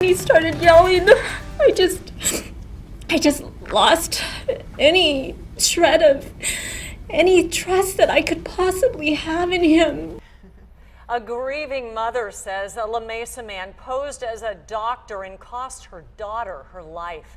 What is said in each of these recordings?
He started yelling. I just lost any shred of any trust that I could possibly have in him. A grieving mother says a Mesa man posed as a doctor and cost her daughter her life.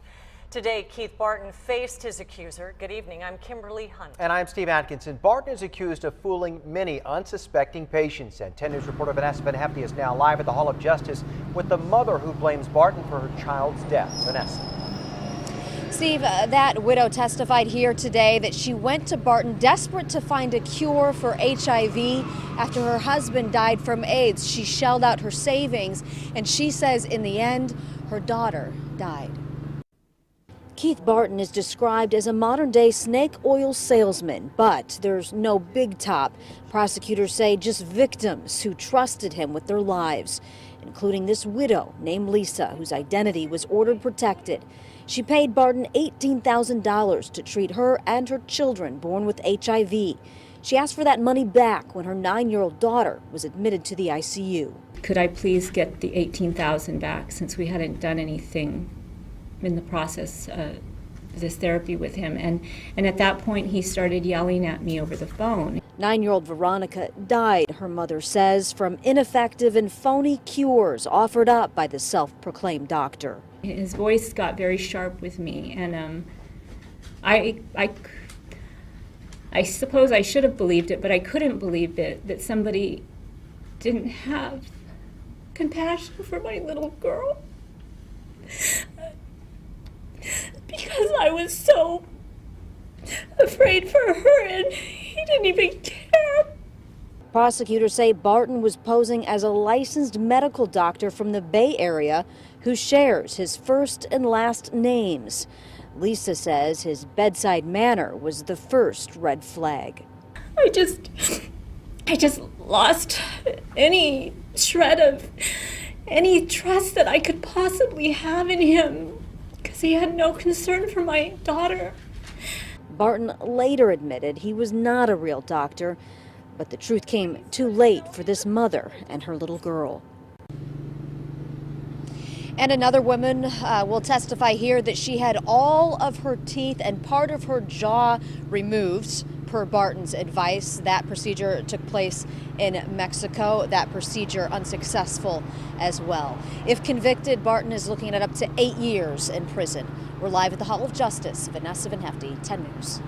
Today, Keith Barton faced his accuser. Good evening, I'm Kimberly Hunt. And I'm Steve Atkinson. Barton is accused of fooling many unsuspecting patients. And 10 News reporter Vanessa Van Hefty is now live at the Hall of Justice with the mother who blames Barton for her child's death. Vanessa. Steve, that widow testified here today that she went to Barton desperate to find a cure for HIV after her husband died from AIDS. She shelled out her savings, and she says in the end, her daughter died. Keith Barton is described as a modern-day snake oil salesman, but there's no big top. Prosecutors say just victims who trusted him with their lives, including this widow named Lisa, whose identity was ordered protected. She paid Barton $18,000 to treat her and her children born with HIV. She asked for that money back when her 9-year-old daughter was admitted to the ICU. Could I please get the $18,000 back, since we hadn't done anything in the process of this therapy with him? And at that point, he started yelling at me over the phone. 9-year-old Veronica died, her mother says, from ineffective and phony cures offered up by the self-proclaimed doctor. His voice got very sharp with me, and I suppose I should have believed it, but I couldn't believe it, that somebody didn't have compassion for my little girl. Because I was so afraid for her, and he didn't even care. Prosecutors say Barton was posing as a licensed medical doctor from the Bay Area who shares his first and last names. Lisa says his bedside manner was the first red flag. I just lost any shred of any trust that I could possibly have in him, because he had no concern for my daughter. Barton later admitted he was not a real doctor, but the truth came too late for this mother and her little girl. And another woman will testify here that she had all of her teeth and part of her jaw removed per Barton's advice. That procedure took place in Mexico. That procedure unsuccessful as well. If convicted, Barton is looking at up to 8 years in prison. We're live at the Hall of Justice. Vanessa Van Hefty, 10 News.